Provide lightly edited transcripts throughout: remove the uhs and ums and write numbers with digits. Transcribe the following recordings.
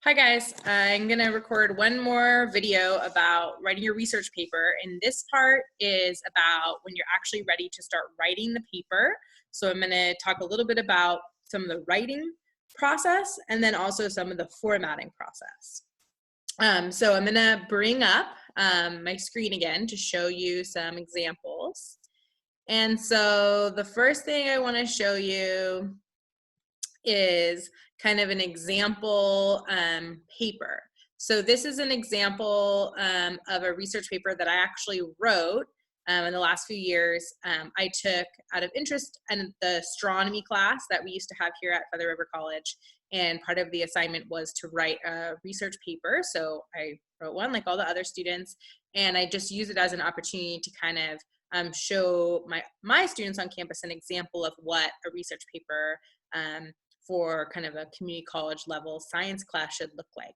Hi guys, I'm gonna record one more video about writing your research paper, and this part is about when you're actually ready to start writing the paper. So I'm gonna talk a little bit about some of the writing process and then also some of the formatting process. So I'm gonna bring up my screen again to show you some examples. And so the first thing I wanna show you is kind of an example paper. So this is an example of a research paper that I actually wrote in the last few years. I took out of interest in the astronomy class that we used to have here at Feather River College, and part of the assignment was to write a research paper. So I wrote one like all the other students, and I just used it as an opportunity to kind of show my students on campus an example of what a research paper for kind of a community college level science class should look like.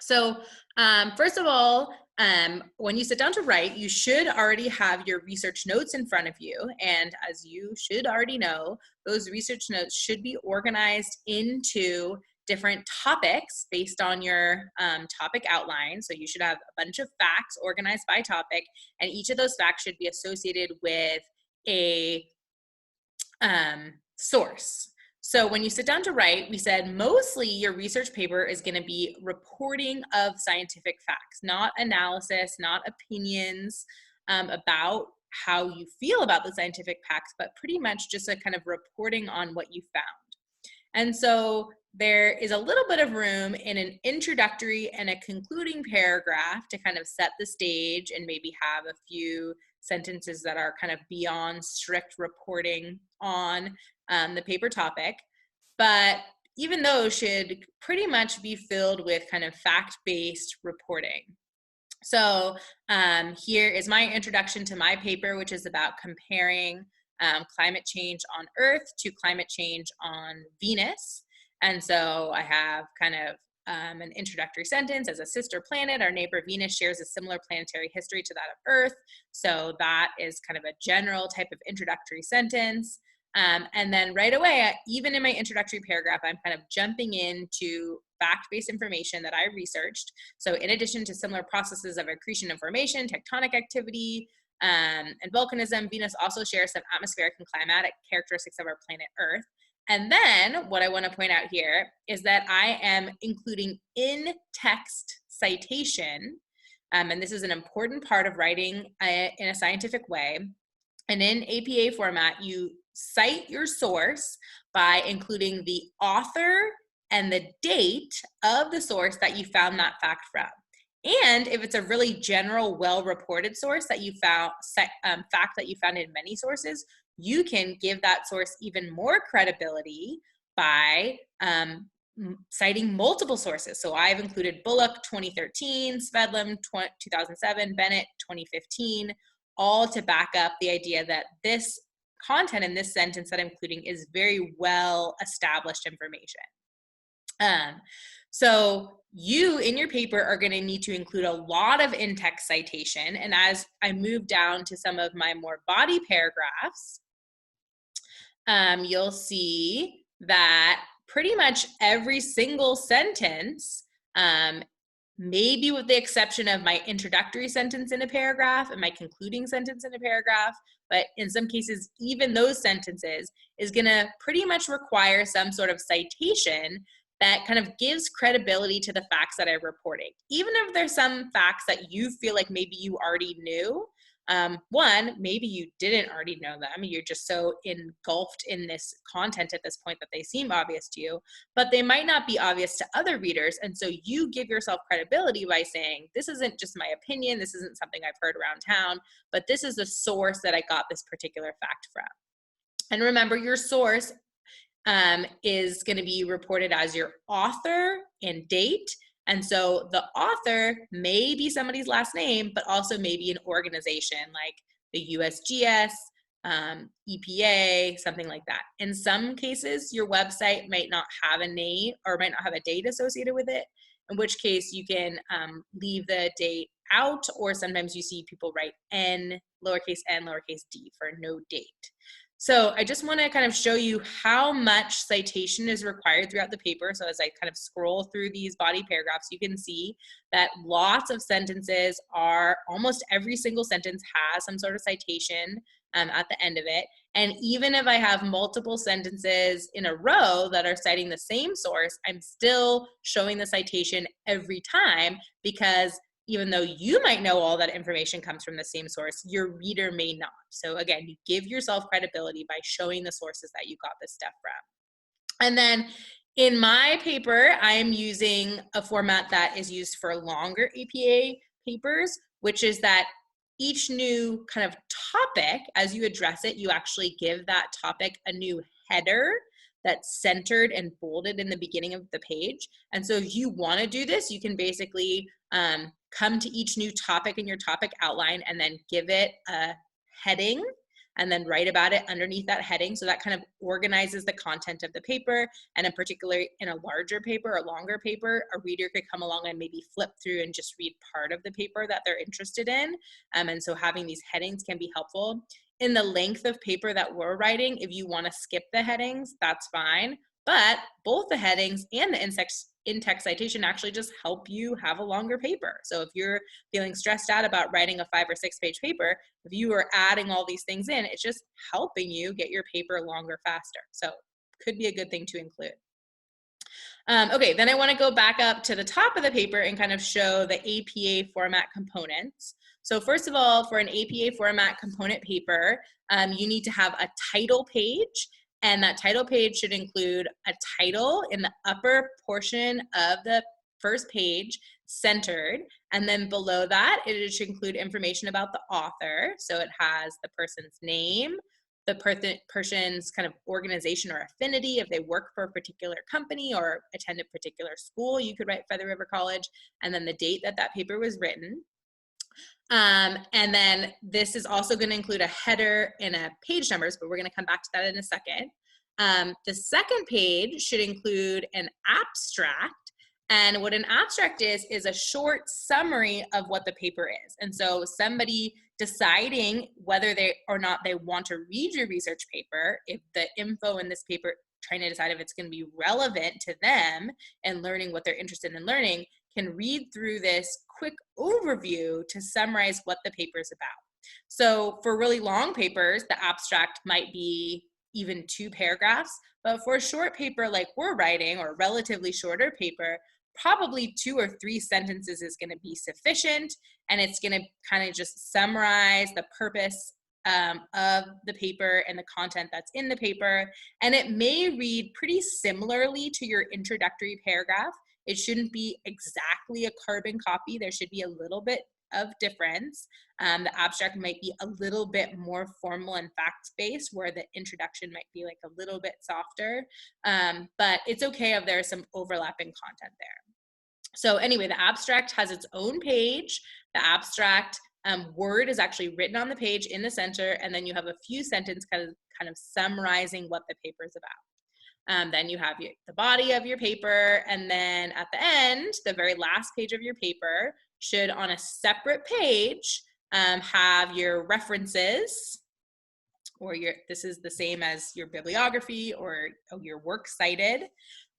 So first of all, when you sit down to write, you should already have your research notes in front of you. And as you should already know, those research notes should be organized into different topics based on your topic outline. So you should have a bunch of facts organized by topic, and each of those facts should be associated with a source. So when you sit down to write, we said mostly your research paper is going to be reporting of scientific facts, not analysis, not opinions about how you feel about the scientific facts, but pretty much just a kind of reporting on what you found. And so there is a little bit of room in an introductory and a concluding paragraph to kind of set the stage and maybe have a few sentences that are kind of beyond strict reporting on the paper topic. But even those should pretty much be filled with kind of fact-based reporting. So here is my introduction to my paper, which is about comparing climate change on Earth to climate change on Venus. And so I have kind of an introductory sentence: as a sister planet, our neighbor Venus shares a similar planetary history to that of Earth. So that is kind of a general type of introductory sentence. And then right away, even in my introductory paragraph, I'm kind of jumping into fact-based information that I researched. So in addition to similar processes of accretion of formation, tectonic activity, and volcanism, Venus also shares some atmospheric and climatic characteristics of our planet Earth. And then what I want to point out here is that I am including in-text citation, and this is an important part of writing in a scientific way. And in APA format, you cite your source by including the author and the date of the source that you found that fact from. And if it's a really general, well-reported source that you found, fact that you found in many sources, you can give that source even more credibility by citing multiple sources. So I've included Bullock 2013, Svedlem 2007, Bennett 2015, all to back up the idea that this content in this sentence that I'm including is very well established information. So you in your paper are going to need to include a lot of in-text citation. And as I move down to some of my more body paragraphs, you'll see that pretty much every single sentence, maybe with the exception of my introductory sentence in a paragraph and my concluding sentence in a paragraph, but in some cases, even those sentences is going to pretty much require some sort of citation that kind of gives credibility to the facts that I'm reporting. Even if there's some facts that you feel like maybe you already knew, one, maybe you didn't already know them, you're just so engulfed in this content at this point that they seem obvious to you, but they might not be obvious to other readers. And so you give yourself credibility by saying, this isn't just my opinion, this isn't something I've heard around town, but this is the source that I got this particular fact from. And remember, your source is going to be reported as your author and date. And so the author may be somebody's last name, but also maybe an organization like the USGS, EPA, something like that. In some cases, your website might not have a name or might not have a date associated with it, in which case you can leave the date out, or sometimes you see people write N, lowercase d for no date. So I just want to kind of show you how much citation is required throughout the paper. So as I kind of scroll through these body paragraphs, you can see that lots of sentences are, almost every single sentence has some sort of citation at the end of it. And even if I have multiple sentences in a row that are citing the same source, I'm still showing the citation every time, because even though you might know all that information comes from the same source, your reader may not. So again, you give yourself credibility by showing the sources that you got this stuff from. And then in my paper, I am using a format that is used for longer APA papers, which is that each new kind of topic, as you address it, you actually give that topic a new header that's centered and bolded in the beginning of the page. And so if you want to do this, you can basically come to each new topic in your topic outline and then give it a heading and then write about it underneath that heading. So that kind of organizes the content of the paper. And in particular, in a larger paper, a longer paper, a reader could come along and maybe flip through and just read part of the paper that they're interested in. And so having these headings can be helpful. In the length of paper that we're writing, if you want to skip the headings, that's fine. But both the headings and the in-text citation actually just help you have a longer paper. So if you're feeling stressed out about writing a 5 or 6 page paper, if you are adding all these things in, it's just helping you get your paper longer faster. So could be a good thing to include. Okay, then I want to go back up to the top of the paper and kind of show the APA format components. So first of all, for an APA format component paper, you need to have a title page. And that title page should include a title in the upper portion of the first page, centered. And then below that, it should include information about the author. So it has the person's name, the person's kind of organization or affinity, if they work for a particular company or attend a particular school, you could write Feather River College, and then the date that that paper was written. And then this is also going to include a header and a page numbers, but we're going to come back to that in a second. The second page should include an abstract. And what an abstract is a short summary of what the paper is. And so somebody deciding whether they or not they want to read your research paper, if the info in this paper, trying to decide if it's going to be relevant to them and learning what they're interested in learning, can read through this quick overview to summarize what the paper is about. So for really long papers, the abstract might be even 2 paragraphs, but for a short paper like we're writing, or a relatively shorter paper, probably 2 or 3 sentences is going to be sufficient, and it's going to kind of just summarize the purpose of the paper and the content that's in the paper. And it may read pretty similarly to your introductory paragraph. It shouldn't be exactly a carbon copy. There should be a little bit of difference. The abstract might be a little bit more formal and fact-based, where the introduction might be like a little bit softer. But it's okay if there's some overlapping content there. So anyway, the abstract has its own page. The abstract word is actually written on the page in the center, and then you have a few sentences kind of summarizing what the paper is about. Then you have the body of your paper, and then at the end, the very last page of your paper should, on a separate page, have your references, or this is the same as your bibliography or your works cited.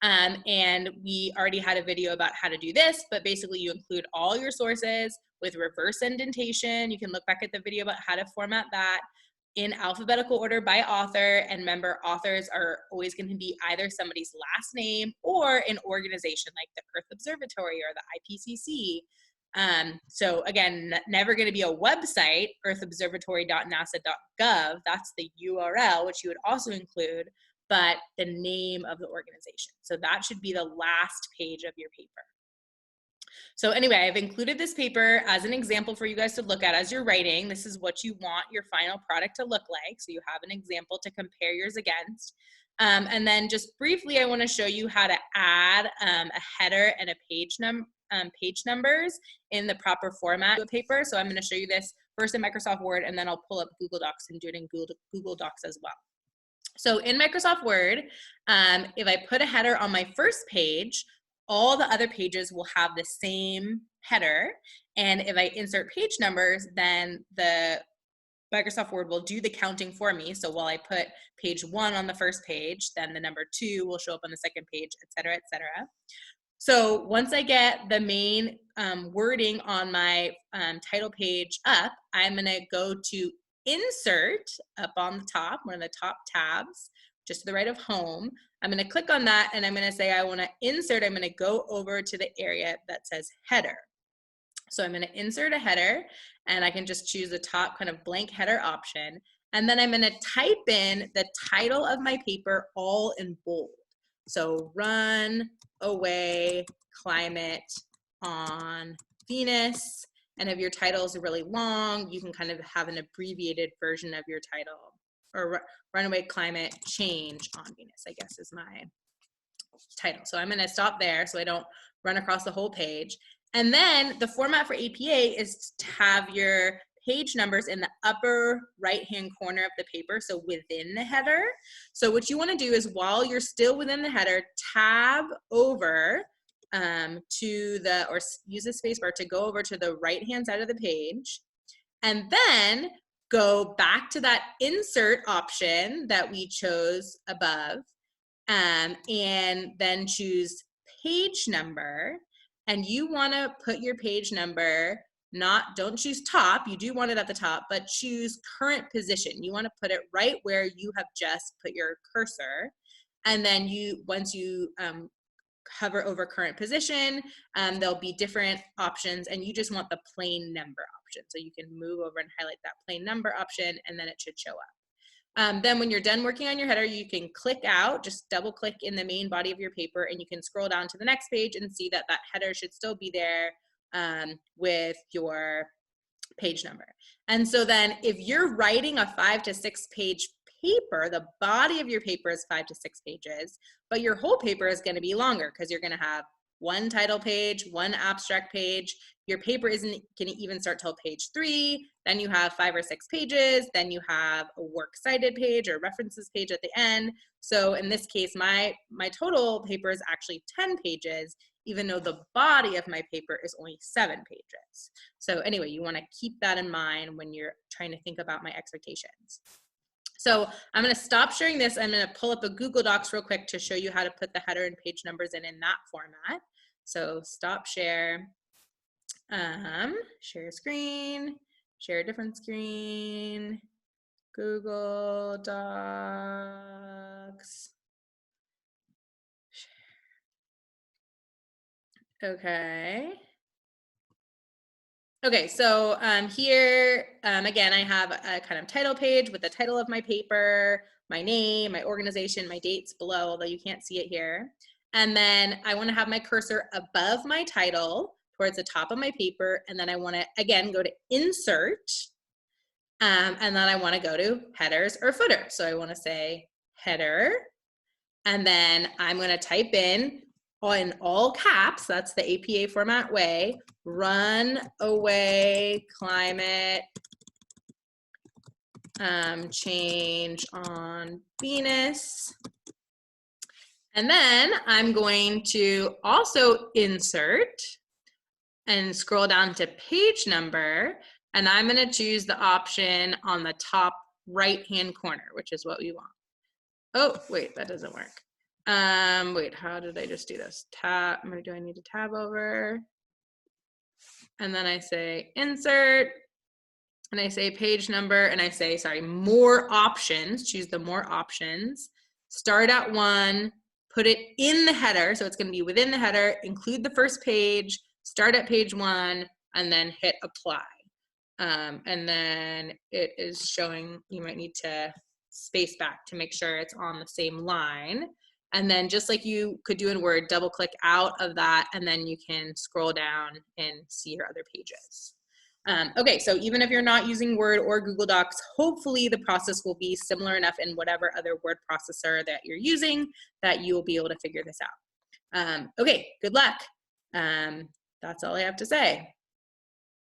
And we already had a video about how to do this, but basically you include all your sources with reverse indentation. You can look back at the video about how to format that, in alphabetical order by author. And remember, authors are always going to be either somebody's last name or an organization like the Earth Observatory or the IPCC. So again, never going to be a website, earthobservatory.nasa.gov. That's the URL, which you would also include, but the name of the organization. So that should be the last page of your paper. So anyway, I've included this paper as an example for you guys to look at as you're writing. This is what you want your final product to look like. So you have an example to compare yours against. And then just briefly, I want to show you how to add a header and a page numbers in the proper format of the paper. So I'm going to show you this first in Microsoft Word, and then I'll pull up Google Docs and do it in Google Docs as well. So in Microsoft Word, if I put a header on my first page, all the other pages will have the same header. And if I insert page numbers, then the Microsoft Word will do the counting for me. So while I put page 1 on the first page, then the number 2 will show up on the second page, et cetera, et cetera. So once I get the main wording on my title page up, I'm going to go to Insert up on the top, one of the top tabs, just to the right of Home. I'm going to click on that, and I'm going to say I want to insert. I'm going to go over to the area that says Header. So I'm going to insert a header, and I can just choose the top kind of blank header option. And then I'm going to type in the title of my paper all in bold. So Run Away Climate on Venus. And if your titles are really long, you can kind of have an abbreviated version of your title, or Runaway Climate Change on Venus, I guess is my title. So I'm going to stop there so I don't run across the whole page. And then the format for APA is to have your page numbers in the upper right-hand corner of the paper, so within the header. So what you want to do is, while you're still within the header, tab over to the, or use the spacebar to go over to the right-hand side of the page, and then go back to that insert option that we chose above, and then choose page number. And you want to put your page number, don't choose top, you do want it at the top, but choose current position. You want to put it right where you have just put your cursor. And then once you hover over current position, there'll be different options, and you just want the plain number option. So you can move over and highlight that plain number option, and then it should show up. Then when you're done working on your header, you can click out, just double click in the main body of your paper, and you can scroll down to the next page and see that that header should still be there with your page number. And so then if you're writing a 5 to 6 page paper, the body of your paper is 5 to 6 pages, but your whole paper is going to be longer because you're going to have one title page, one abstract page. Your paper isn't going to even start till page 3. Then you have 5 or 6 pages. Then you have a works cited page or references page at the end. So in this case, my total paper is actually 10 pages, even though the body of my paper is only 7 pages. So anyway, you want to keep that in mind when you're trying to think about my expectations. So I'm going to stop sharing this. I'm going to pull up a Google Docs real quick to show you how to put the header and page numbers in that format. So stop share, share screen, share a different screen, Google Docs. Okay. Okay, so here, again, I have a kind of title page with the title of my paper, my name, my organization, my dates below, although you can't see it here. And then I want to have my cursor above my title towards the top of my paper. And then I want to, again, go to Insert. And then I want to go to Headers or Footer. So I want to say Header. And then I'm going to type in all caps, that's the APA format way, Run Away Climate Change on Venus. And then I'm going to also insert and scroll down to page number, and I'm going to choose the option on the top right-hand corner, which is what we want. Oh, wait, that doesn't work. Wait, how did I just do this? Tab, do I need to tab over? And then I say insert, and I say page number, and I say, sorry, more options, choose the more options, start at 1, put it in the header, so it's going to be within the header, include the first page, start at page 1, and then hit apply. And then it is showing, you might need to space back to make sure it's on the same line. And then just like you could do in Word, double click out of that, and then you can scroll down and see your other pages. Okay, so even if you're not using Word or Google Docs, hopefully the process will be similar enough in whatever other word processor that you're using that you will be able to figure this out. Okay, good luck. That's all I have to say.